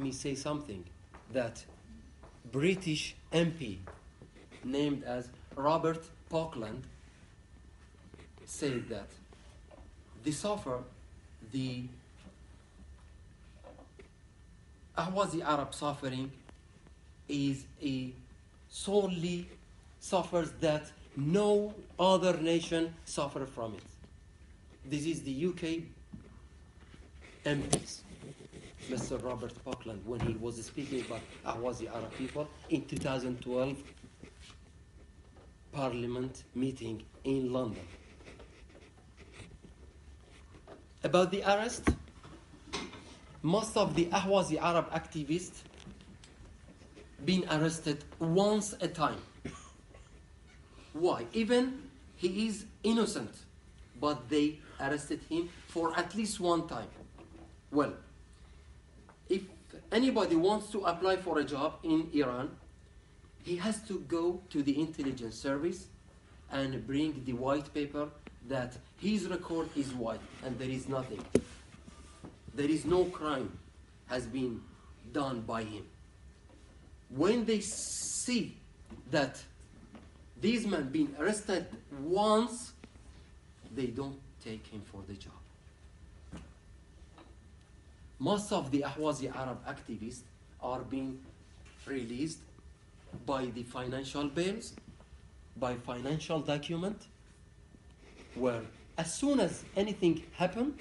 me say something that British MP named as Robert Parkland said that the Ahwazi Arab suffering is a solely suffers that no other nation suffer from it. This is the UK MPs, Mr. Robert Parkland, when he was speaking about Ahwazi Arab people in 2012 Parliament meeting in London. About the arrest, most of the Ahwazi Arab activists been arrested once a time. Why? Even he is innocent, but they arrested him for at least one time. Well, if anybody wants to apply for a job in Iran, he has to go to the intelligence service and bring the white paper that his record is white and there is nothing. There is no crime has been done by him. When they see that these men been arrested once, they don't take him for the job. Most of the Ahwazi Arab activists are being released by the financial bails, by financial document, where as soon as anything happens,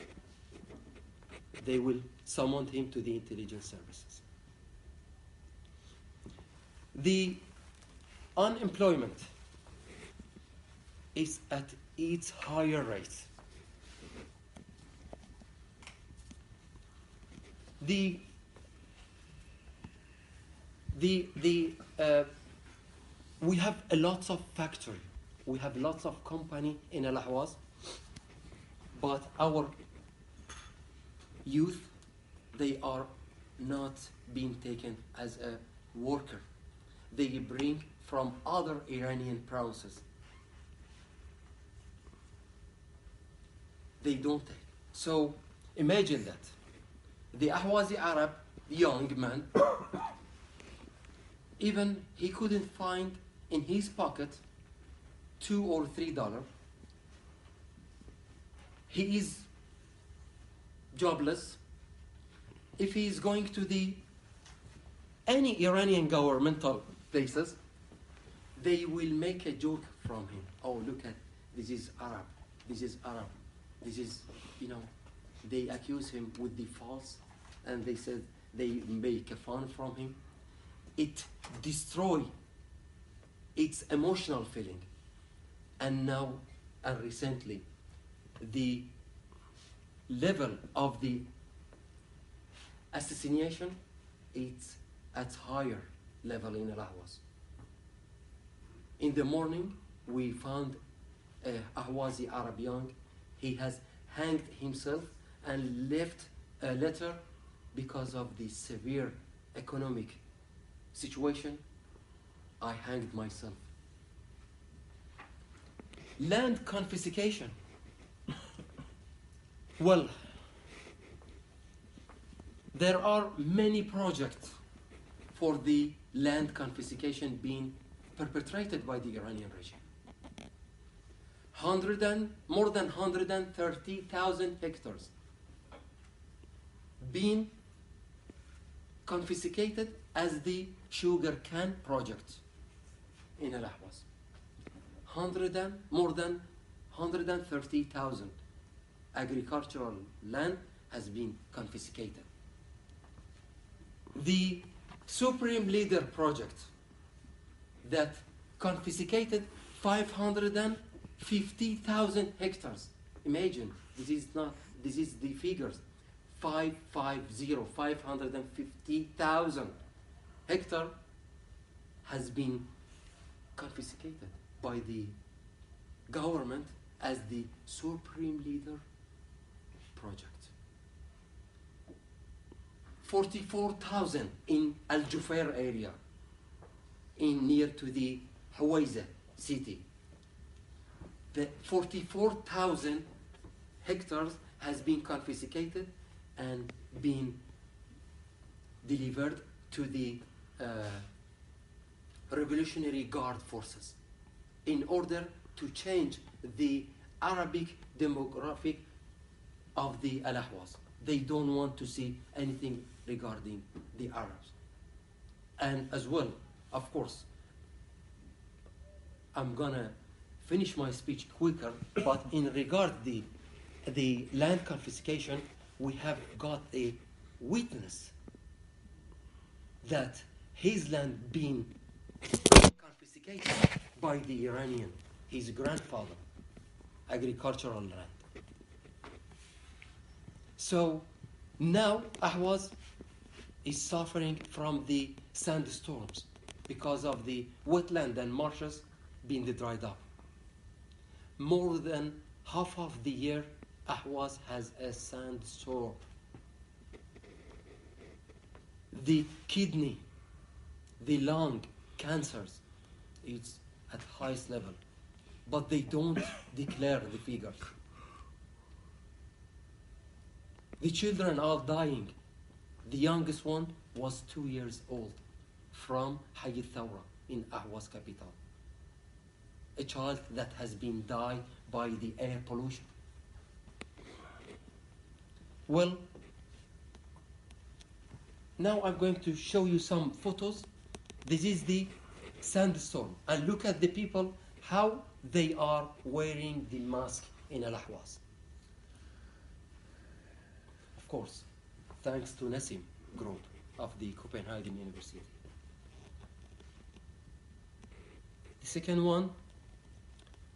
they will summon him to the intelligence services. The unemployment is at its higher rate. We have a lots of factory, we have lots of company in Al-Ahwaz, but our youth, they are not being taken as a worker. They bring from other Iranian provinces. They don't take. So imagine that. The Ahwazi Arab young man, even he couldn't find in his pocket $2 or $3. He is jobless. If he is going to any Iranian governmental places, they will make a joke from him. Oh, look at, this is Arab, this is Arab, this is, they accuse him with the false, and they said they make a fun from him. It destroy its emotional feeling. And now, and recently, the level of the assassination, it's at higher level in Al-Ahwaz. In the morning, we found a Ahwazi Arab young. He has hanged himself and left a letter because of the severe economic situation. I hanged myself. Land confiscation. Well, there are many projects for the land confiscation being perpetrated by the Iranian regime. More than 130,000 hectares being confiscated as the sugar cane project in Al-Ahwaz. More than 130,000 agricultural land has been confiscated. The Supreme Leader project that confiscated 550,000 hectares. Imagine, this is the figures. 550,000 hectares has been confiscated by the government as the Supreme Leader project. 44,000 in Al-Jufair area, near to the Ahwazi city. The 44,000 hectares has been confiscated and been delivered to the Revolutionary Guard forces in order to change the Arabic demographic of the Al-Ahwaz. They don't want to see anything regarding the Arabs. And as well, of course, I'm gonna finish my speech quicker, but in regard the land confiscation, we have got a witness that his land being confiscated by the Iranian, his grandfather, agricultural land. So now Ahwaz is suffering from the sandstorms because of the wetland and marshes being dried up. More than half of the year, Ahwaz has a sandstorm. The kidney, the lung cancers, it's at highest level, but they don't declare the figures. The children are dying. The youngest one was 2 years old from Hayy Thawra in Ahwaz capital. A child that has been died by the air pollution. Well, now I'm going to show you some photos. This is the sandstorm. And look at the people, how they are wearing the mask in Al-Ahwaz. Of course, thanks to Nessim group of the Copenhagen University. The second one,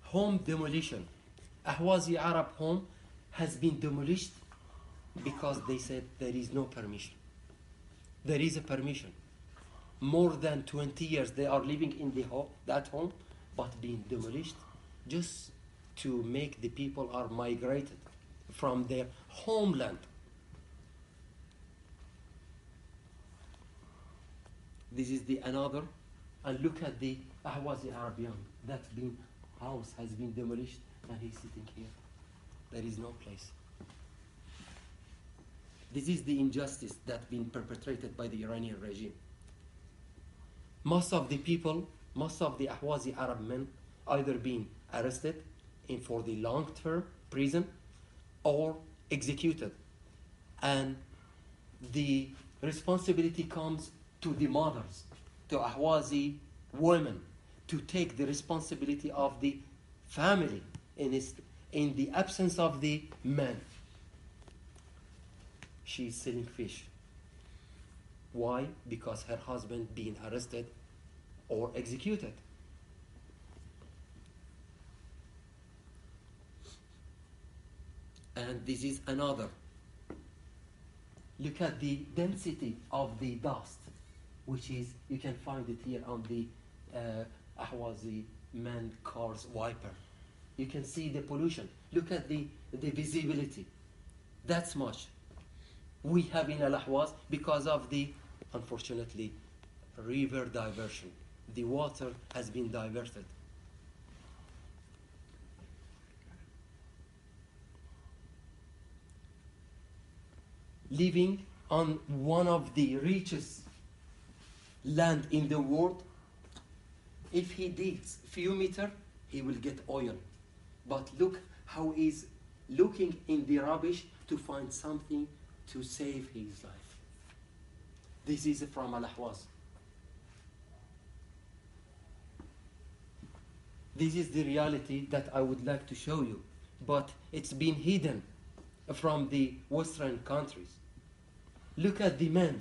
home demolition. Ahwazi Arab home has been demolished because they said there is no permission. There is a permission. More than 20 years they are living in that home, but being demolished just to make the people are migrated from their homeland. This is the another, and look at the Ahwazi Arabian. That house has been demolished, and he's sitting here. There is no place. This is the injustice that's been perpetrated by the Iranian regime. Most of the people, most of the Ahwazi Arab men, either being arrested for the long-term prison or executed. And the responsibility comes to the mothers, to Ahwazi women, to take the responsibility of the family in the absence of the men. She's selling fish. Why? Because her husband being arrested or executed. And this is another. Look at the density of the dust, which is, you can find it here on the Ahwazi man car's wiper. You can see the pollution. Look at the visibility. That's much we have in Al-Ahwaz because of the, unfortunately, river diversion. The water has been diverted. Living on one of the richest land in the world, if he digs few meters, he will get oil. But look how he's looking in the rubbish to find something to save his life. This is from Al-Ahwaz. This is the reality that I would like to show you, but it's been hidden from the Western countries. Look at the men.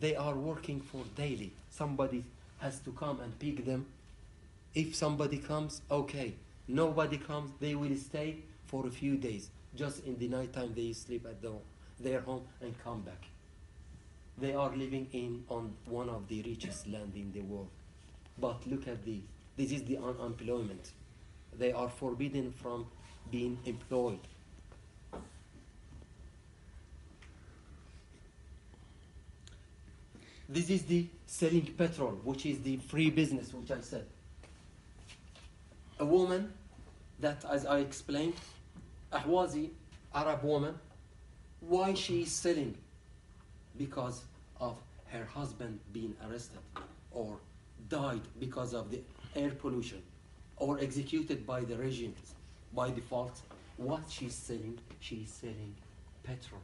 They are working for daily. Somebody has to come and pick them. If somebody comes, okay. Nobody comes, they will stay for a few days. Just in the nighttime, they sleep at their home and come back. They are living on one of the richest land in the world. But look at this is the unemployment. They are forbidden from being employed. This is the selling petrol, which is the free business, which I said. A woman that, as I explained, Ahwazi Arab woman, why she is selling? Because of her husband being arrested or died because of the air pollution or executed by the regime by default, what she's selling petrol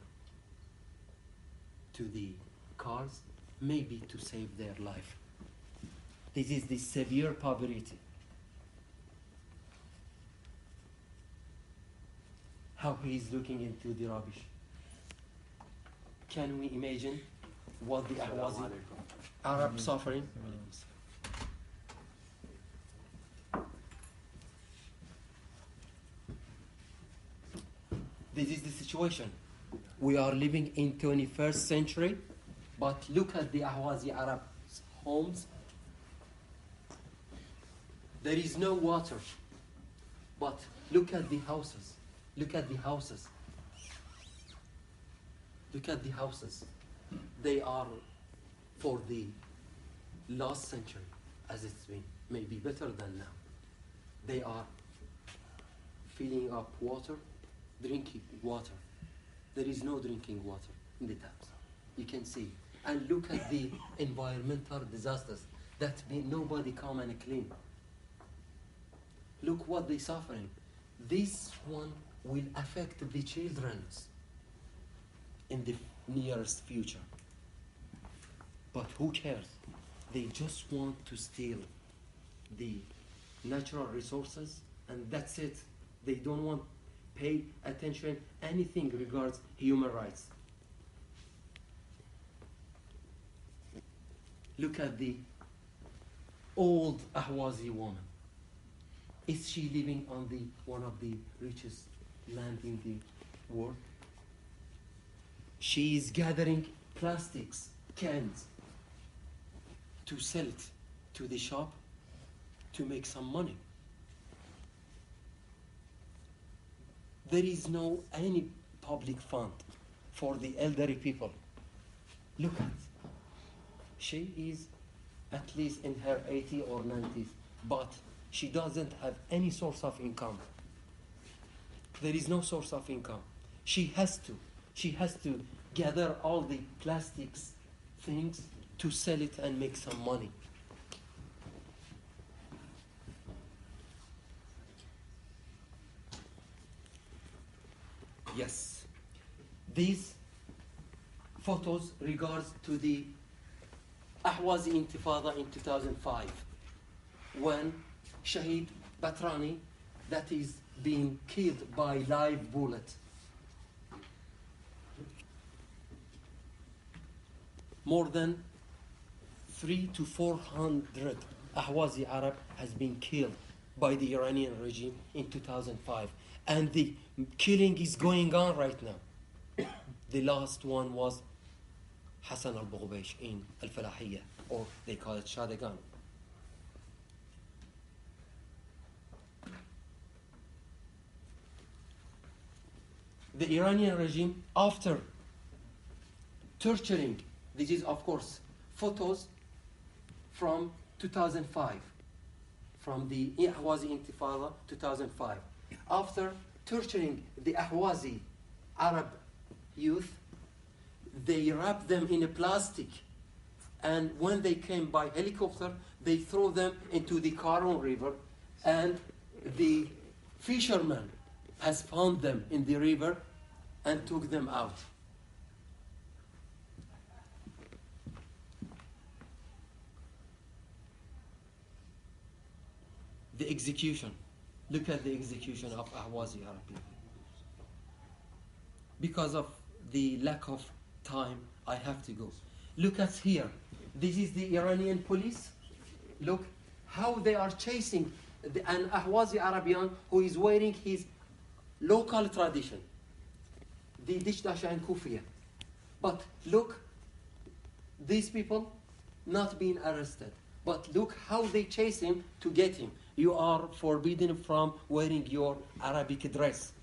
to the cars, maybe to save their life. This is the severe poverty. How he is looking into the rubbish. Can we imagine what the Ahwazi Arab suffering? This is the situation. We are living in 21st century, but look at the Ahwazi Arab homes. There is no water, but look at the houses. Look at the houses. Look at the houses. They are for the last century, as it's been, maybe better than now. They are filling up water, drinking water. There is no drinking water in the taps. You can see. And look at the environmental disasters that nobody come and clean. Look what they're suffering. This one will affect the children in the nearest future. But who cares? They just want to steal the natural resources, and that's it. They don't want to pay attention anything regards human rights. Look at the old Ahwazi woman. Is she living on the one of the richest land in the world? She is gathering plastics, cans, to sell it to the shop to make some money. There is no any public fund for the elderly people. Look at, she is at least in her 80s or 90s, but she doesn't have any source of income. There is no source of income. She has to gather all the plastics things to sell it and make some money. Yes. These photos regards to the Ahwazi Intifada in 2005, when Shahid Batrani, that is being killed by live bullet. More than 300 to 400 Ahwazi Arab has been killed by the Iranian regime in 2005. And the killing is going on right now. The last one was Hassan al-Bughubaysh in Al-Falahiyya, or they call it Shadagan. The Iranian regime, after torturing, this is of course photos from 2005, from the Ahwazi Intifada 2005. After torturing the Ahwazi Arab youth, they wrapped them in a plastic, and when they came by helicopter, they threw them into the Karun River, and the fisherman has found them in the river and took them out. The execution. Look at the execution of Ahwazi Arab people. Because of the lack of time, I have to go. Look at here. This is the Iranian police. Look how they are chasing an Ahwazi Arabian who is wearing his local tradition, the Dishdasha and Kufiya. But look, these people not being arrested. But look how they chase him to get him. You are forbidden from wearing your Arabic dress.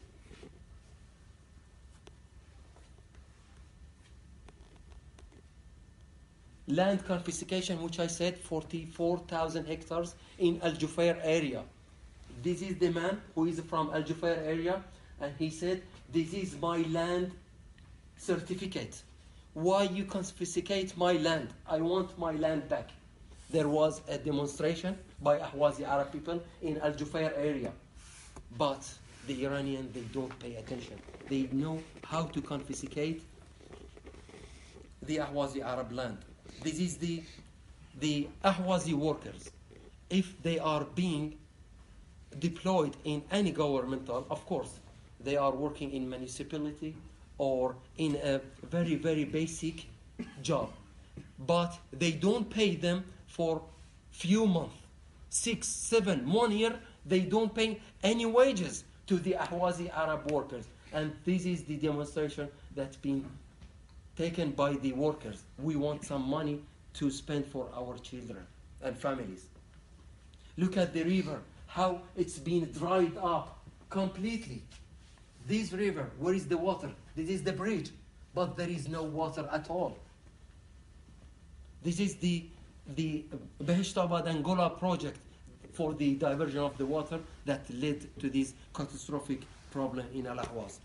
Land confiscation, which I said 44,000 hectares in Al Jufair area. This is the man who is from Al Jufair area, and he said, this is my land certificate. why you confiscate my land? I want my land back. There was a demonstration by Ahwazi Arab people in Al Jufair area. But the Iranians, they don't pay attention. They know how to confiscate the Ahwazi Arab land. This is the Ahwazi workers. If they are being deployed in any governmental, of course, they are working in municipality or in a very, very basic job. But they don't pay them for few months, 6, 7, 1 year, they don't pay any wages to the Ahwazi Arab workers. And this is the demonstration that's been taken by the workers. We want some money to spend for our children and families. Look at the river, how it's been dried up completely. This river, where is the water? This is the bridge, but there is no water at all. This is the Beheshtabad Angola project for the diversion of the water that led to this catastrophic problem in Al-Ahwaz.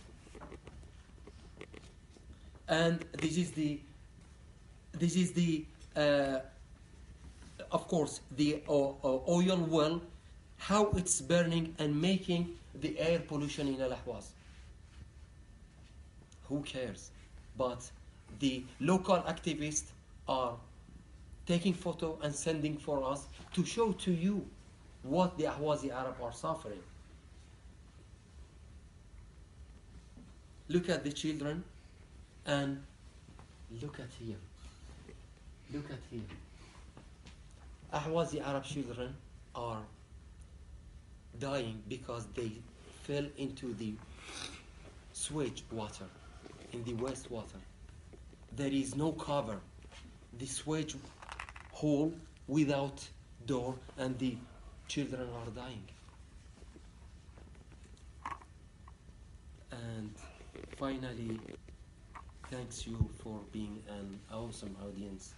And this is the of course, the oil well, how it's burning and making the air pollution in Al-Ahwaz. Who cares? But the local activists are taking photo and sending for us to show to you what the Ahwazi Arab are suffering. Look at the children and look at here. Look at here. Ahwazi Arab children are dying because they fell into the sewage water, in the wastewater. There is no cover. The sewage hole without door, and the children are dying. And finally, thanks you for being an awesome audience.